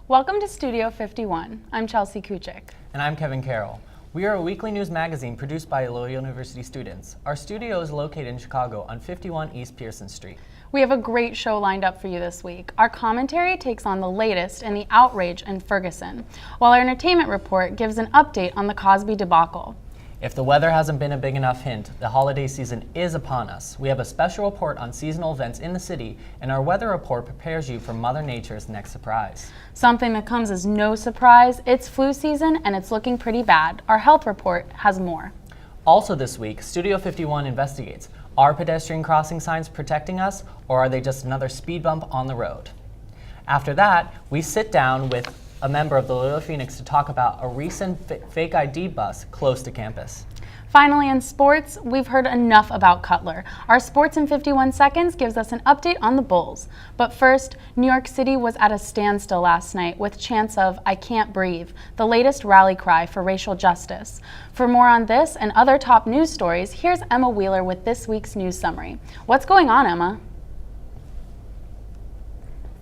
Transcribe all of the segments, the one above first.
Welcome to Studio 51. I'm Chelsea Kuchik. And I'm Kevin Carroll. We are a weekly news magazine produced by Loyola University students. Our studio is located in Chicago on 51 East Pearson Street. We have a great show lined up for you this week. Our commentary takes on the latest in the outrage in Ferguson, while our entertainment report gives an update on the Cosby debacle. If the weather hasn't been a big enough hint, the holiday season is upon us. We have a special report on seasonal events in the city, and our weather report prepares you for Mother Nature's next surprise. Something that comes as no surprise, it's flu season and it's looking pretty bad. Our health report has more. Also this week, Studio 51 investigates, are pedestrian crossing signs protecting us, or are they just another speed bump on the road? After that, we sit down with a member of the Loyola Phoenix to talk about a recent fake ID bus close to campus. Finally, in sports, we've heard enough about Cutler. Our Sports in 51 Seconds gives us an update on the Bulls. But first, New York City was at a standstill last night with chants of "I can't breathe," the latest rally cry for racial justice. For more on this and other top news stories, here's Emma Wheeler with this week's news summary. What's going on, Emma?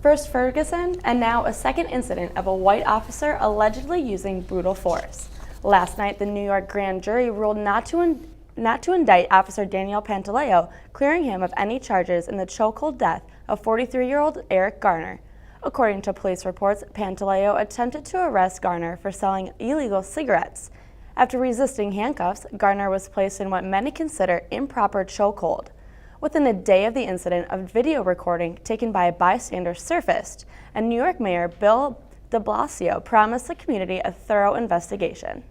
First Ferguson, and now a second incident of a white officer allegedly using brutal force. Last night, the New York grand jury ruled not to indict Officer Daniel Pantaleo, clearing him of any charges in the chokehold death of 43-year-old Eric Garner. According to police reports, Pantaleo attempted to arrest Garner for selling illegal cigarettes. After resisting handcuffs, Garner was placed in what many consider improper chokehold. Within a day of the incident, a video recording taken by a bystander surfaced, and New York Mayor Bill de Blasio promised the community a thorough investigation.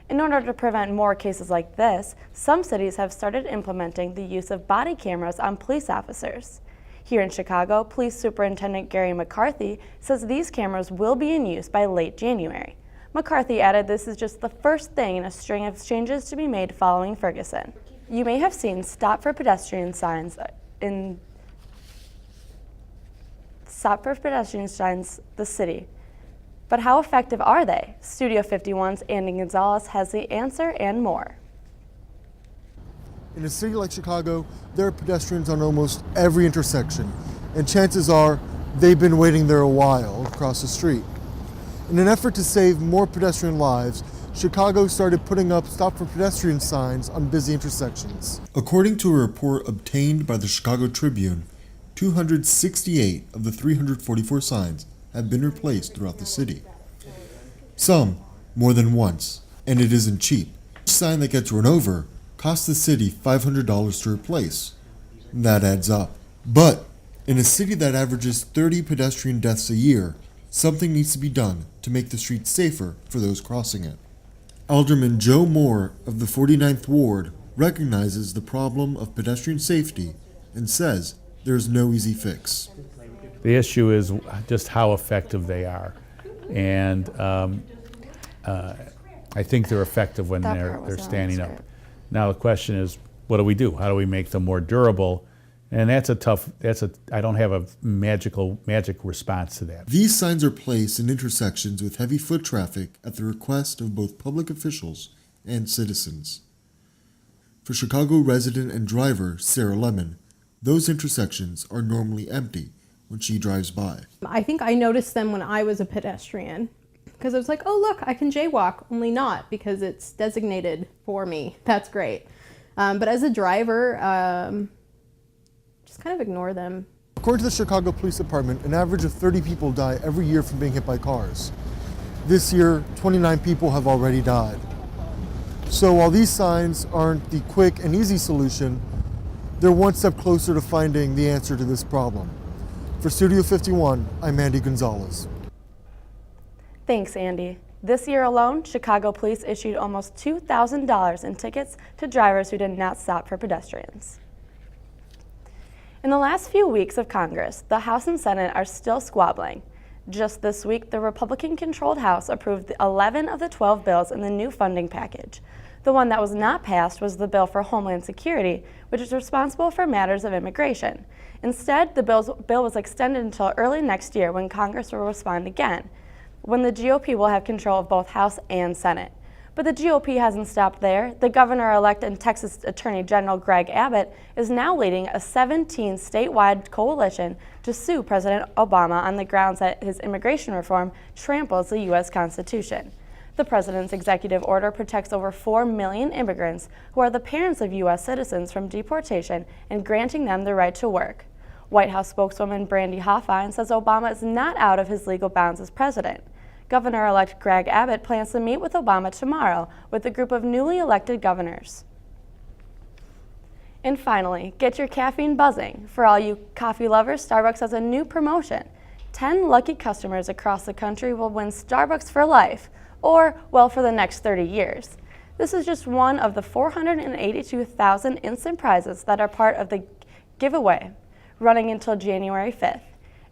In order to prevent more cases like this, some cities have started implementing the use of body cameras on police officers. Here in Chicago, Police Superintendent Gary McCarthy says these cameras will be in use by late January. McCarthy added this is just the first thing in a string of changes to be made following Ferguson. You may have seen stop for pedestrian signs the city. But how effective are they? Studio 51's Andy Gonzalez has the answer and more. In a city like Chicago, there are pedestrians on almost every intersection, and chances are they've been waiting there a while across the street. In an effort to save more pedestrian lives, Chicago started putting up stop for pedestrian signs on busy intersections. According to a report obtained by the Chicago Tribune, 268 of the 344 signs have been replaced throughout the city. Some more than once, and it isn't cheap. Each sign that gets run over costs the city $500 to replace. That adds up. But in a city that averages 30 pedestrian deaths a year, something needs to be done to make the streets safer for those crossing it. Alderman Joe Moore of the 49th Ward recognizes the problem of pedestrian safety and says there's no easy fix. The issue is just how effective they are. And I think they're effective when they're standing up. Now the question is, what do we do? How do we make them more durable? And I don't have a magic response to that. These signs are placed in intersections with heavy foot traffic at the request of both public officials and citizens. For Chicago resident and driver Sarah Lemon, those intersections are normally empty when she drives by. I think I noticed them when I was a pedestrian because I was like, oh look, I can jaywalk, only not because it's designated for me. That's great. But as a driver, just kind of ignore them. According to the Chicago Police Department, an average of 30 people die every year from being hit by cars. This year, 29 people have already died. So while these signs aren't the quick and easy solution, they're one step closer to finding the answer to this problem. For Studio 51, I'm Andy Gonzalez. Thanks, Andy. This year alone, Chicago police issued almost $2,000 in tickets to drivers who did not stop for pedestrians. In the last few weeks of Congress, the House and Senate are still squabbling. Just this week, the Republican-controlled House approved 11 of the 12 bills in the new funding package. The one that was not passed was the bill for Homeland Security, which is responsible for matters of immigration. Instead, the bill was extended until early next year when Congress will respond again, when the GOP will have control of both House and Senate. But the GOP hasn't stopped there. The governor-elect and Texas Attorney General Greg Abbott is now leading a 17 statewide coalition to sue President Obama on the grounds that his immigration reform tramples the U.S. Constitution. The president's executive order protects over 4 million immigrants who are the parents of U.S. citizens from deportation and granting them the right to work. White House spokeswoman Brandy Hoffine says Obama is not out of his legal bounds as president. Governor-elect Greg Abbott plans to meet with Obama tomorrow with a group of newly elected governors. And finally, get your caffeine buzzing. For all you coffee lovers, Starbucks has a new promotion. 10 lucky customers across the country will win Starbucks for life, or, well, for the next 30 years. This is just one of the 482,000 instant prizes that are part of the giveaway, running until January 5th.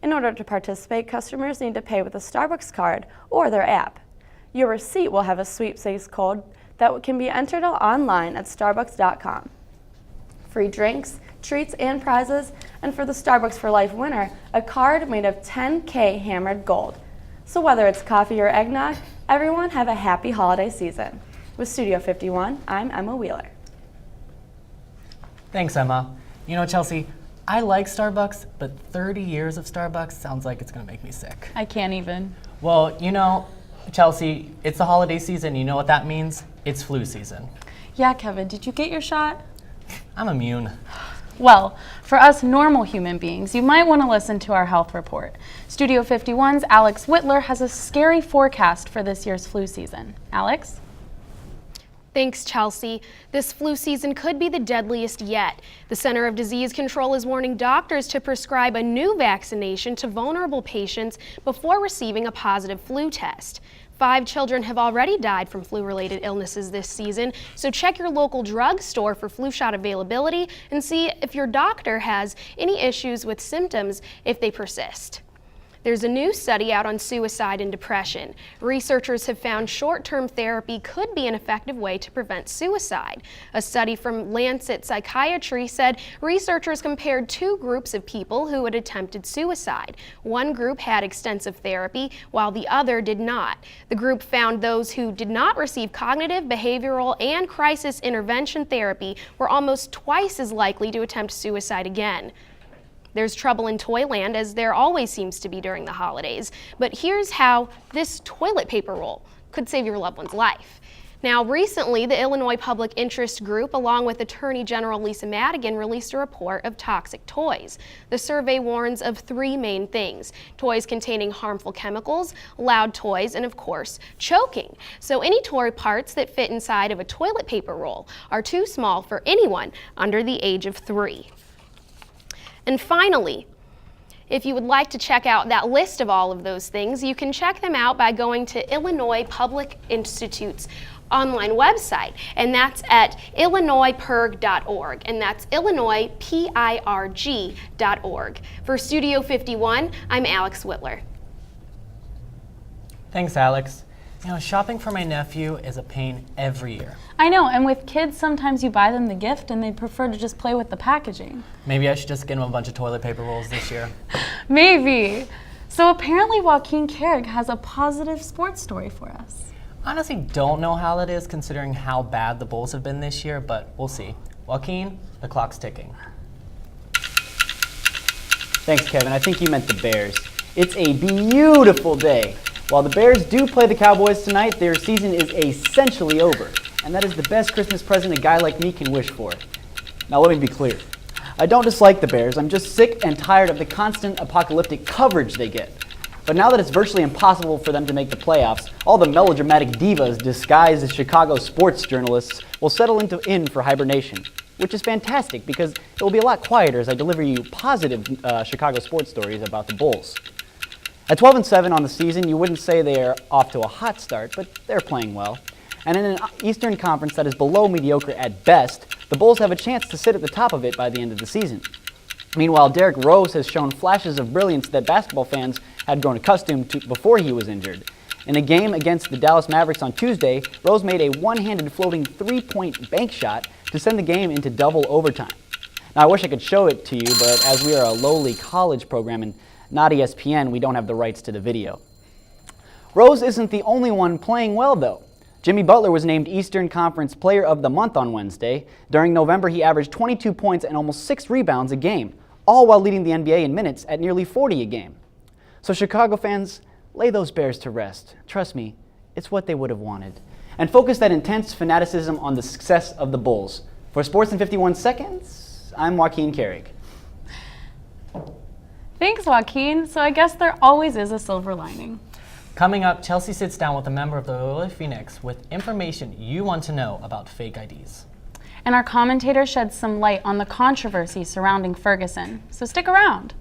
In order to participate, customers need to pay with a Starbucks card or their app. Your receipt will have a sweepstakes code that can be entered online at starbucks.com. Free drinks, treats, and prizes, and for the Starbucks for Life winner, a card made of 10K hammered gold. So whether it's coffee or eggnog, everyone have a happy holiday season. With Studio 51, I'm Emma Wheeler. Thanks, Emma. You know, Chelsea, I like Starbucks, but 30 years of Starbucks sounds like it's gonna make me sick. I can't even. Well, you know, Chelsea, it's the holiday season. You know what that means? It's flu season. Yeah, Kevin, did you get your shot? I'm immune. Well, for us normal human beings, you might want to listen to our health report. Studio 51's Alex Whitler has a scary forecast for this year's flu season. Alex? Thanks, Chelsea. This flu season could be the deadliest yet. The Center of Disease Control is warning doctors to prescribe a new vaccination to vulnerable patients before receiving a positive flu test. 5 children have already died from flu-related illnesses this season, so check your local drugstore for flu shot availability and see if your doctor has any issues with symptoms if they persist. There's a new study out on suicide and depression. Researchers have found short-term therapy could be an effective way to prevent suicide. A study from Lancet Psychiatry said researchers compared 2 groups of people who had attempted suicide. One group had extensive therapy, while the other did not. The group found those who did not receive cognitive, behavioral, and crisis intervention therapy were almost twice as likely to attempt suicide again. There's trouble in Toyland, as there always seems to be during the holidays. But here's how this toilet paper roll could save your loved one's life. Now, recently, the Illinois Public Interest Group, along with Attorney General Lisa Madigan, released a report of toxic toys. The survey warns of 3 main things: toys containing harmful chemicals, loud toys, and of course, choking. So any toy parts that fit inside of a toilet paper roll are too small for anyone under the age of 3. And finally, if you would like to check out that list of all of those things, you can check them out by going to Illinois Public Institute's online website, and that's at illinoispirg.org, and that's illinoispirg.org. For Studio 51, I'm Alex Whitler. Thanks, Alex. You know, shopping for my nephew is a pain every year. I know, and with kids, sometimes you buy them the gift and they prefer to just play with the packaging. Maybe I should just get him a bunch of toilet paper rolls this year. Maybe. So apparently Joaquin Carrick has a positive sports story for us. Honestly, don't know how that is considering how bad the Bulls have been this year, but we'll see. Joaquin, the clock's ticking. Thanks, Kevin. I think you meant the Bears. It's a beautiful day. While the Bears do play the Cowboys tonight, their season is essentially over, and that is the best Christmas present a guy like me can wish for. Now let me be clear. I don't dislike the Bears, I'm just sick and tired of the constant apocalyptic coverage they get. But now that it's virtually impossible for them to make the playoffs, all the melodramatic divas disguised as Chicago sports journalists will settle in for hibernation, which is fantastic because it will be a lot quieter as I deliver you positive Chicago sports stories about the Bulls. At 12-7 on the season, you wouldn't say they are off to a hot start, but they're playing well. And in an Eastern Conference that is below mediocre at best, the Bulls have a chance to sit at the top of it by the end of the season. Meanwhile, Derrick Rose has shown flashes of brilliance that basketball fans had grown accustomed to before he was injured. In a game against the Dallas Mavericks on Tuesday, Rose made a one-handed floating 3-point bank shot to send the game into double overtime. Now, I wish I could show it to you, but as we are a lowly college program and not ESPN, we don't have the rights to the video. Rose isn't the only one playing well, though. Jimmy Butler was named Eastern Conference Player of the Month on Wednesday. During November, he averaged 22 points and almost 6 rebounds a game, all while leading the NBA in minutes at nearly 40 a game. So Chicago fans, lay those Bears to rest. Trust me, it's what they would have wanted. And focus that intense fanaticism on the success of the Bulls. For Sports in 51 Seconds, I'm Joaquin Carrick. Thanks, Joaquin. So I guess there always is a silver lining. Coming up, Chelsea sits down with a member of the Loyola Phoenix with information you want to know about fake IDs. And our commentator sheds some light on the controversy surrounding Ferguson. So stick around.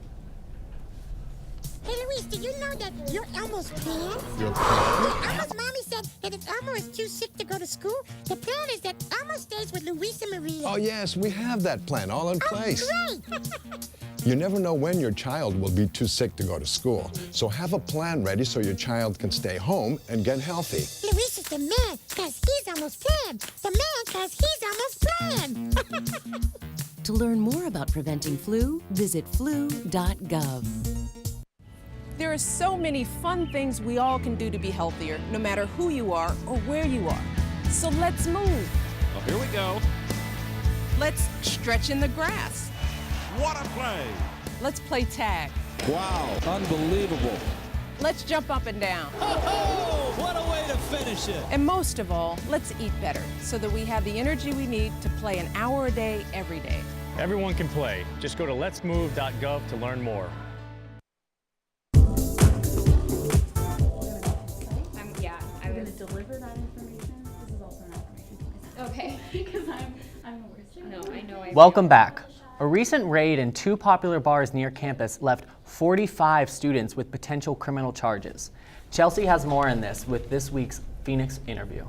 Hey Luis, did you know that you're Elmo's plan? Your plan? Yeah, Elmo's mommy said that if Elmo is too sick to go to school, the plan is that Elmo stays with Luis and Maria. Oh yes, we have that plan all in place. Great! You never know when your child will be too sick to go to school. So have a plan ready so your child can stay home and get healthy. Luis is the man, cause he's Elmo's plan. The man, cause he's Elmo's plan. To learn more about preventing flu, visit flu.gov. There are so many fun things we all can do to be healthier, no matter who you are or where you are. So let's move. Oh, here we go. Let's stretch in the grass. What a play. Let's play tag. Wow, unbelievable. Let's jump up and down. Oh, what a way to finish it. And most of all, let's eat better so that we have the energy we need to play an hour a day, every day. Everyone can play. Just go to letsmove.gov to learn more. I'm going to deliver that information. This is also an affirmation for myself. Okay, because I'm the worst. No, I know. Welcome back. A recent raid in 2 popular bars near campus left 45 students with potential criminal charges. Chelsea has more on this with this week's Phoenix interview.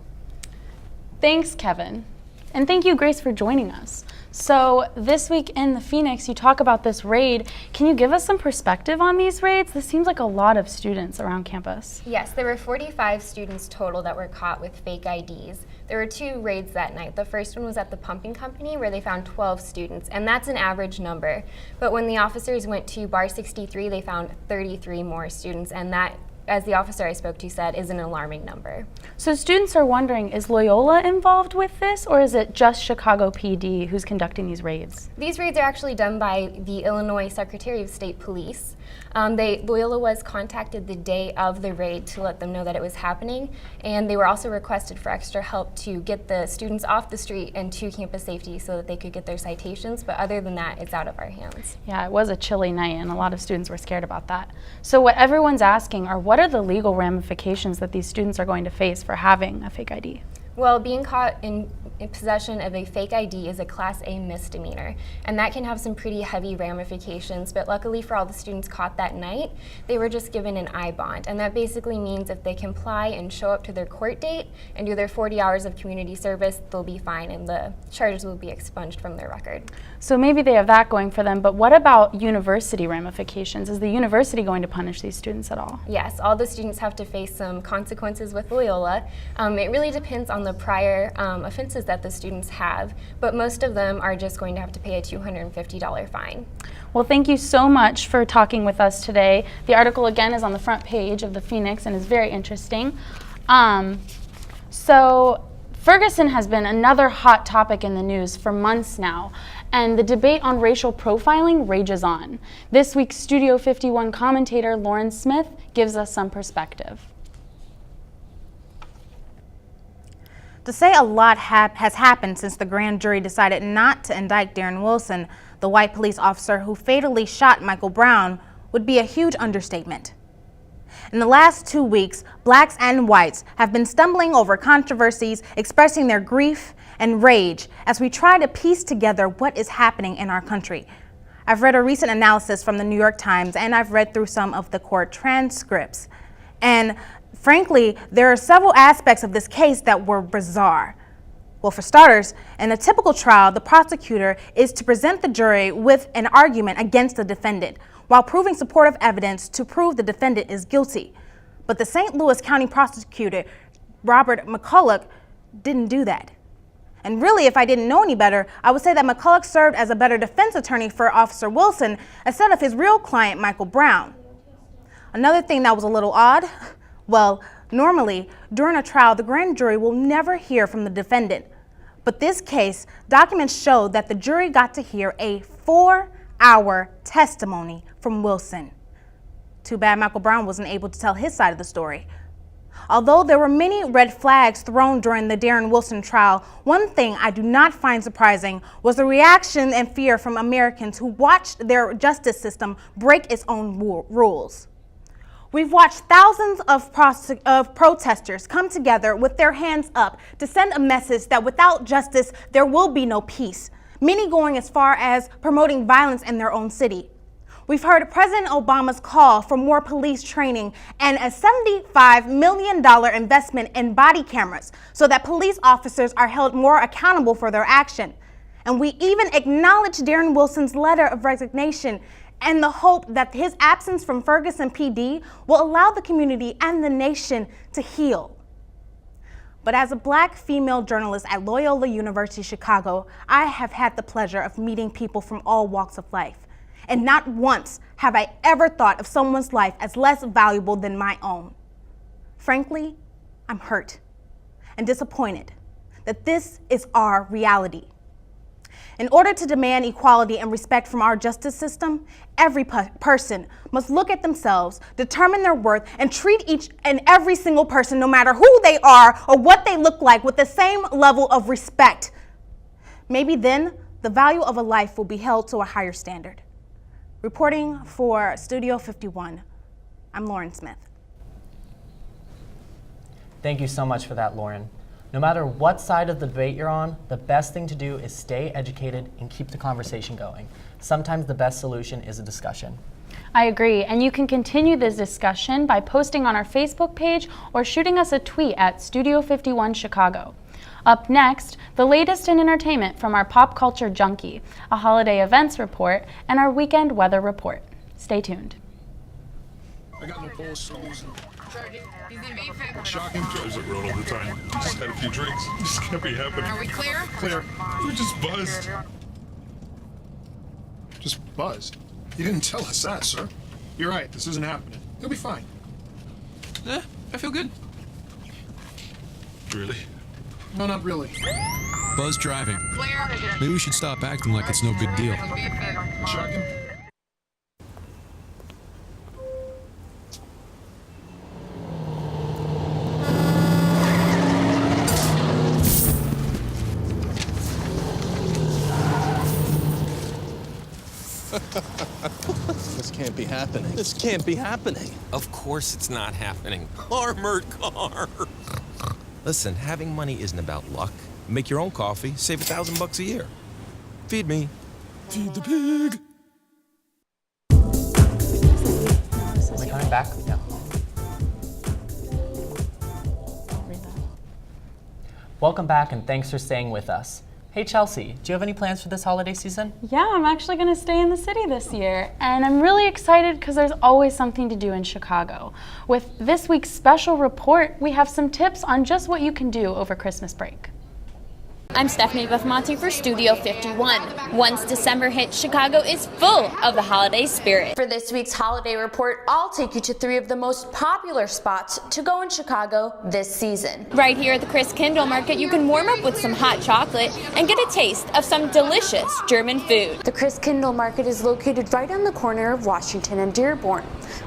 Thanks, Kevin. And thank you, Grace, for joining us. So this week in the Phoenix, you talk about this raid. Can you give us some perspective on these raids? This seems like a lot of students around campus. Yes, there were 45 students total that were caught with fake IDs. There were 2 raids that night. The first one was at the pumping company where they found 12 students, and that's an average number. But when the officers went to bar 63, they found 33 more students, and that, as the officer I spoke to said, is an alarming number. So students are wondering, is Loyola involved with this, or is it just Chicago PD who's conducting these raids? These raids are actually done by the Illinois Secretary of State Police. Loyola was contacted the day of the raid to let them know that it was happening, and they were also requested for extra help to get the students off the street and to campus safety so that they could get their citations, but other than that, it's out of our hands. Yeah, it was a chilly night, and a lot of students were scared about that. So what everyone's asking are, what are the legal ramifications that these students are going to face for having a fake ID? Well, being caught in possession of a fake ID is a Class A misdemeanor, and that can have some pretty heavy ramifications, but luckily for all the students caught that night, they were just given an I bond, and that basically means if they comply and show up to their court date and do their 40 hours of community service, they'll be fine and the charges will be expunged from their record. So maybe they have that going for them, but what about university ramifications? Is the university going to punish these students at all? Yes, all the students have to face some consequences with Loyola. It really depends on the prior offenses that the students have, but most of them are just going to have to pay a $250 fine. Well, thank you so much for talking with us today. The article again is on the front page of the Phoenix and is very interesting. So Ferguson has been another hot topic in the news for months now, and the debate on racial profiling rages on. This week's Studio 51 commentator Lauren Smith gives us some perspective. To say a lot has happened since the grand jury decided not to indict Darren Wilson, the white police officer who fatally shot Michael Brown, would be a huge understatement. In the last 2 weeks, blacks and whites have been stumbling over controversies, expressing their grief and rage as we try to piece together what is happening in our country. I've read a recent analysis from the New York Times, and I've read through some of the court transcripts. And frankly, there are several aspects of this case that were bizarre. Well, for starters, in a typical trial, the prosecutor is to present the jury with an argument against the defendant while proving supportive evidence to prove the defendant is guilty. But the St. Louis County prosecutor, Robert McCulloch, didn't do that. And really, if I didn't know any better, I would say that McCulloch served as a better defense attorney for Officer Wilson instead of his real client, Michael Brown. Another thing that was a little odd, well, Normally, during a trial, the grand jury will never hear from the defendant. But this case, documents show that the jury got to hear a 4-hour testimony from Wilson. Too bad Michael Brown wasn't able to tell his side of the story. Although there were many red flags thrown during the Darren Wilson trial, one thing I do not find surprising was the reaction and fear from Americans who watched their justice system break its own rules. We've watched thousands of protesters come together with their hands up to send a message that without justice, there will be no peace, many going as far as promoting violence in their own city. We've heard President Obama's call for more police training and a $75 million investment in body cameras so that police officers are held more accountable for their action. And we even acknowledged Darren Wilson's letter of resignation and the hope that his absence from Ferguson PD will allow the community and the nation to heal. But as a Black female journalist at Loyola University Chicago, I have had the pleasure of meeting people from all walks of life. And not once have I ever thought of someone's life as less valuable than my own. Frankly, I'm hurt and disappointed that this is our reality. In order to demand equality and respect from our justice system, every person must look at themselves, determine their worth, and treat each and every single person, no matter who they are or what they look like, with the same level of respect. Maybe then the value of a life will be held to a higher standard. Reporting for Studio 51, I'm Lauren Smith. Thank you so much for that, Lauren. No matter what side of the debate you're on, the best thing to do is stay educated and keep the conversation going. Sometimes the best solution is a discussion. I agree, and you can continue this discussion by posting on our Facebook page or shooting us a tweet at Studio 51 Chicago. Up next, the latest in entertainment from our pop culture junkie, a holiday events report, and our weekend weather report. Stay tuned. I got no pulse. Shocking. Drives it road all the time. Just had a few drinks. Just can't be happening. Are we clear? Clear. We're just buzzed. Just buzzed? You didn't tell us that, sir. You're right. This isn't happening. You'll be fine. I feel good. Really? No, not really. Buzz driving. Maybe we should stop acting like it's no big deal. Shocking. This can't be happening. This can't be happening. Of course it's not happening. Armored car. Listen, having money isn't about luck. Make your own coffee, save $1,000 a year. Feed me. Feed the pig. Am I coming back? Yeah. Welcome back and thanks for staying with us. Hey Chelsea, do you have any plans for this holiday season? Yeah, I'm actually going to stay in the city this year, and I'm really excited because there's always something to do in Chicago. With this week's special report, we have some tips on just what you can do over Christmas break. I'm Stephanie Buffmonte for Studio 51. Once December hits, Chicago is full of the holiday spirit. For this week's holiday report, I'll take you to 3 of the most popular spots to go in Chicago this season. Right here at the Chris Kindle Market, you can warm up with some hot chocolate and get a taste of some delicious German food. The Chris Kindle Market is located right on the corner of Washington and Dearborn.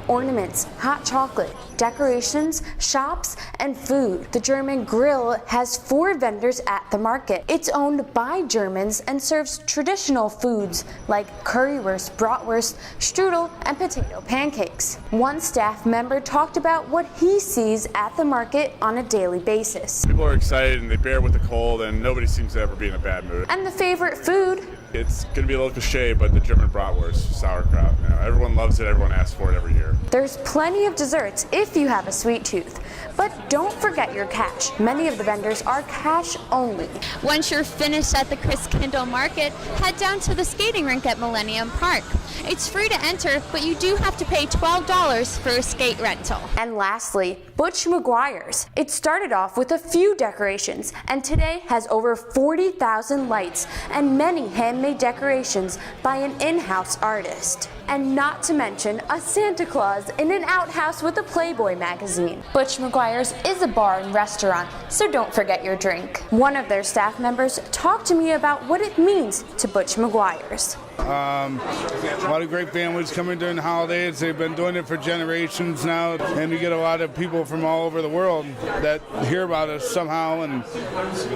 Ornaments, hot chocolate, decorations, shops, and food. The German Grill has 4 vendors at the market. It's owned by Germans and serves traditional foods like currywurst, bratwurst, strudel, and potato pancakes. One staff member talked about what he sees at the market on a daily basis. People are excited and they bear with the cold, and nobody seems to ever be in a bad mood. And the favorite food? It's going to be a little cliche, but the German bratwurst, sauerkraut. You know, everyone loves it. Everyone asks for it every year. There's plenty of desserts if you have a sweet tooth. But don't forget your cash. Many of the vendors are cash only. Once you're finished at the Chris Kindle Market, head down to the skating rink at Millennium Park. It's free to enter, but you do have to pay $12 for a skate rental. And lastly, Butch McGuire's. It started off with a few decorations and today has over 40,000 lights and many handmade decorations by an in-house artist. And not to mention a Santa Claus in an outhouse with a Playboy magazine. Butch McGuire's is a bar and restaurant, so don't forget your drink. One of their staff members talked to me about what it means to Butch McGuire's. A lot of great families coming during the holidays. They've been doing it for generations now, and we get a lot of people from all over the world that hear about us somehow, and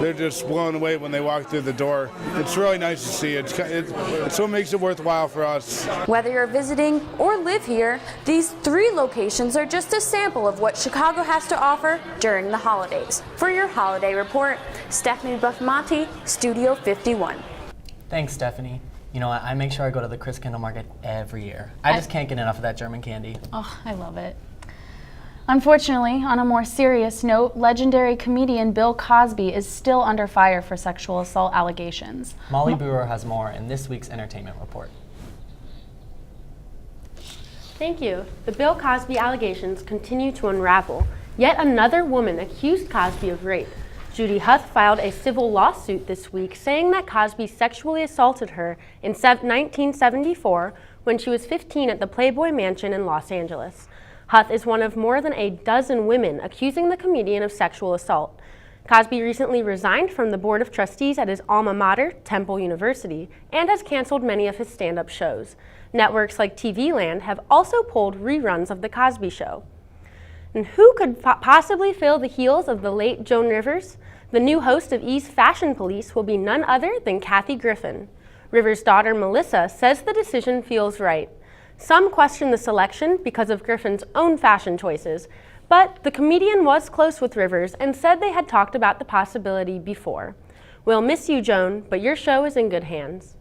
they're just blown away when they walk through the door. It's really nice to see. It's what makes it worthwhile for us. Whether you're visiting or live here, these 3 locations are just a sample of what Chicago has to offer during the holidays. For your holiday report, Stephanie Buffmonti, Studio 51. Thanks, Stephanie. You know, I make sure I go to the Chris Kindle Market every year. I just can't get enough of that German candy. Oh, I love it. Unfortunately, on a more serious note, legendary comedian Bill Cosby is still under fire for sexual assault allegations. Molly Brewer has more in this week's entertainment report. Thank you. The Bill Cosby allegations continue to unravel. Yet another woman accused Cosby of rape. Judy Huth filed a civil lawsuit this week saying that Cosby sexually assaulted her in 1974 when she was 15 at the Playboy Mansion in Los Angeles. Huth is one of more than a dozen women accusing the comedian of sexual assault. Cosby recently resigned from the Board of Trustees at his alma mater, Temple University, and has canceled many of his stand-up shows. Networks like TV Land have also pulled reruns of The Cosby Show. And who could possibly fill the heels of the late Joan Rivers? The new host of E's Fashion Police will be none other than Kathy Griffin. Rivers' daughter Melissa says the decision feels right. Some question the selection because of Griffin's own fashion choices, but the comedian was close with Rivers and said they had talked about the possibility before. We'll miss you, Joan, but your show is in good hands.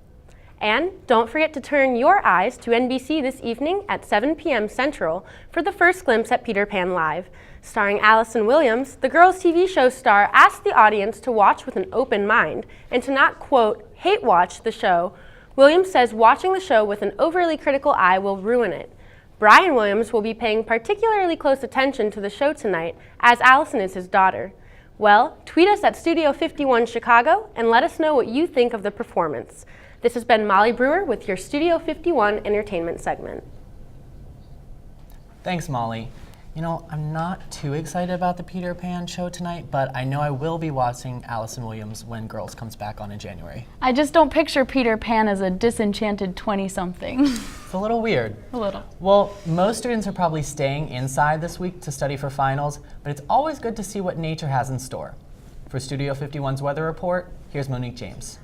And don't forget to turn your eyes to NBC this evening at 7 p.m. Central for the first glimpse at Peter Pan Live. Starring Allison Williams, the Girls TV show star asked the audience to watch with an open mind and to not, quote, hate watch the show. Williams says watching the show with an overly critical eye will ruin it. Brian Williams will be paying particularly close attention to the show tonight, as Allison is his daughter. Well, tweet us at Studio 51 Chicago and let us know what you think of the performance. This has been Molly Brewer with your Studio 51 entertainment segment. Thanks, Molly. You know, I'm not too excited about the Peter Pan show tonight, but I know I will be watching Allison Williams when Girls comes back on in January. I just don't picture Peter Pan as a disenchanted 20-something. It's a little weird. A little. Well, most students are probably staying inside this week to study for finals, but it's always good to see what nature has in store. For Studio 51's weather report, here's Monique James.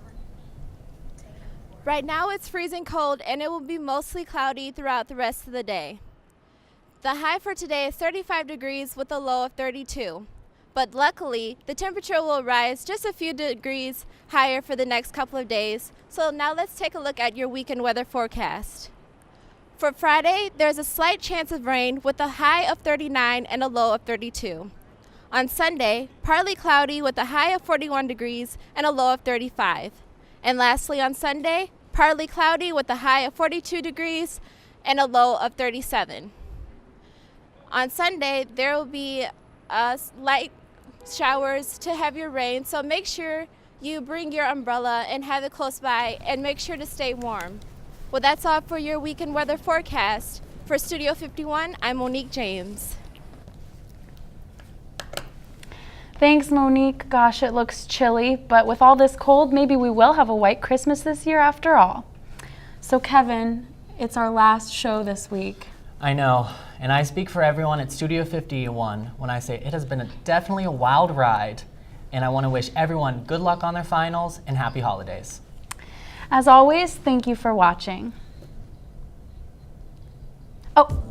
Right now it's freezing cold and it will be mostly cloudy throughout the rest of the day. The high for today is 35 degrees with a low of 32. But luckily, the temperature will rise just a few degrees higher for the next couple of days. So now let's take a look at your weekend weather forecast. For Friday, there's a slight chance of rain with a high of 39 and a low of 32. On Sunday, partly cloudy with a high of 41 degrees and a low of 35. And lastly, on Sunday, partly cloudy with a high of 42 degrees and a low of 37. On Sunday, there will be light showers to heavier rain, so make sure you bring your umbrella and have it close by and make sure to stay warm. Well, that's all for your weekend weather forecast. For Studio 51, I'm Monique James. Thanks, Monique. Gosh, it looks chilly, but with all this cold, maybe we will have a white Christmas this year after all. So Kevin, it's our last show this week. I know, and I speak for everyone at Studio 51 when I say it has been definitely a wild ride, and I want to wish everyone good luck on their finals and happy holidays. As always, thank you for watching. Oh,